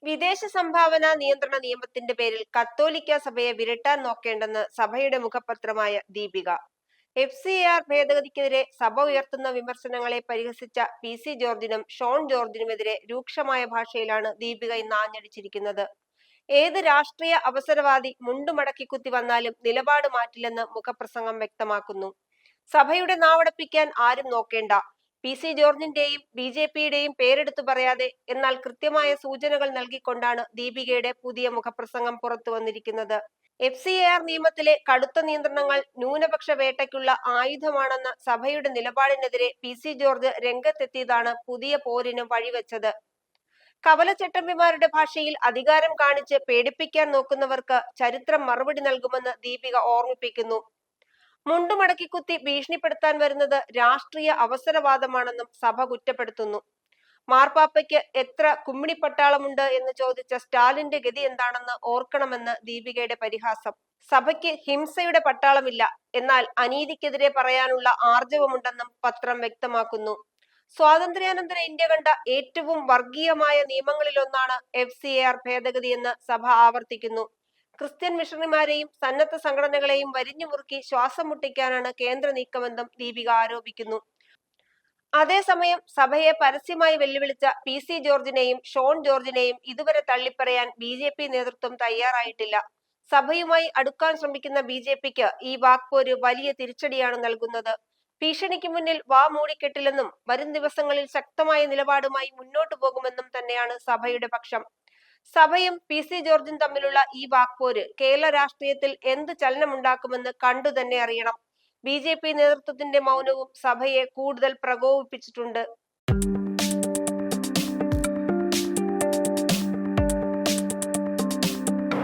വിദേശ സംഭാവന നിയന്ത്രണ നിയമത്തിന്റെ പേരിൽ കത്തോലിക്ക സഭയെ വിരട്ടാൻ നോക്കേണ്ടെന്ന് സഭയുടെ മുഖപത്രമായ ദീപിക. FCAR ഭേദഗതിക്കെതിരെ സഭ ഉയർത്തുന്ന വിമർശനങ്ങളെ പരിഹസിച്ച PC ജോർജിനും ഷോൺ ജോർജിനുമെതിരെ രൂക്ഷമായ ഭാഷയിലാണ് ദീപിക ഇന്ന് ആഞ്ഞടിച്ചിരിക്കുന്നത്. ഏത് രാഷ്ട്രീയ അവസരവാദി മുണ്ടുമടക്കി കുത്തി വന്നാലും നിലപാട് മാറ്റില്ലെന്ന് മുഖപ്രസംഗം വ്യക്തമാക്കുന്നു. സഭയുടെ നാവടപ്പിക്കാൻ ആരും നോക്കേണ്ട. PC ജോർജിന്റെയും BJPയുടെയും പേരെടുത്തു പറയാതെ എന്നാൽ കൃത്യമായ സൂചനകൾ നൽകിക്കൊണ്ടാണ് ദീപികയുടെ പുതിയ മുഖപ്രസംഗം പുറത്തു വന്നിരിക്കുന്നത്. FCAR നിയമത്തിലെ കടുത്ത നിയന്ത്രണങ്ങൾ ന്യൂനപക്ഷ വേട്ടയ്ക്കുള്ള ആയുധമാണെന്ന സഭയുടെ നിലപാടിനെതിരെ PC ജോർജ് രംഗത്തെത്തിയതാണ് പുതിയ പോരിന് വഴിവെച്ചത്. കവലച്ചട്ടമ്പിമാരുടെ ഭാഷയിൽ അധികാരം കാണിച്ച് പേടിപ്പിക്കാൻ നോക്കുന്നവർക്ക് ചരിത്രം മറുപടി നൽകുമെന്ന് ദീപിക ഓർമ്മിപ്പിക്കുന്നു. മുണ്ടുമടക്കിക്കുത്തി ഭീഷണിപ്പെടുത്താൻ വരുന്നത് രാഷ്ട്രീയ അവസരവാദമാണെന്നും സഭ കുറ്റപ്പെടുത്തുന്നു. മാർപ്പാപ്പയ്ക്ക് എത്ര കുമ്മിണിപ്പട്ടാളമുണ്ട് എന്ന് ചോദിച്ച സ്റ്റാലിന്റെ ഗതി എന്താണെന്ന് ഓർക്കണമെന്ന് ദീപികയുടെ പരിഹാസം. സഭയ്ക്ക് ഹിംസയുടെ പട്ടാളമില്ല, എന്നാൽ അനീതിക്കെതിരെ പറയാനുള്ള ആർജവമുണ്ടെന്നും പത്രം വ്യക്തമാക്കുന്നു. സ്വാതന്ത്ര്യാനന്തര ഇന്ത്യ കണ്ട ഏറ്റവും വർഗീയമായ നിയമങ്ങളിലൊന്നാണ് FCAR ഭേദഗതിയെന്ന് സഭ ആവർത്തിക്കുന്നു. ക്രിസ്ത്യൻ മിഷണറിമാരെയും സന്നദ്ധ സംഘടനകളെയും വരിഞ്ഞു മുറുക്കി ശ്വാസം മുട്ടിക്കാനാണ് കേന്ദ്ര നീക്കമെന്നും ദീപിക ആരോപിക്കുന്നു. അതേസമയം സഭയെ പരസ്യമായി വെല്ലുവിളിച്ച PC ജോർജിനെയും ഷോൺ ജോർജിനെയും ഇതുവരെ തള്ളിപ്പറയാൻ BJP നേതൃത്വം തയ്യാറായിട്ടില്ല. സഭയുമായി അടുക്കാൻ ശ്രമിക്കുന്ന BJPക്ക് ഈ വാക്പോര് വലിയ തിരിച്ചടിയാണ് നൽകുന്നത്. ഭീഷണിക്ക് മുന്നിൽ വാ മൂടിക്കെട്ടില്ലെന്നും വരും ദിവസങ്ങളിൽ ശക്തമായ നിലപാടുമായി മുന്നോട്ടു പോകുമെന്നും തന്നെയാണ് സഭയുടെ പക്ഷം. സഭയും PC ജോർജും തമ്മിലുള്ള ഈ വാക്പോര് കേരള രാഷ്ട്രീയത്തിൽ എന്ത് ചലനമുണ്ടാക്കുമെന്ന് കണ്ടു തന്നെ അറിയണം. BJP നേതൃത്വത്തിന്റെ മൗനവും സഭയെ കൂടുതൽ പ്രകോപിപ്പിച്ചിട്ടുണ്ട്.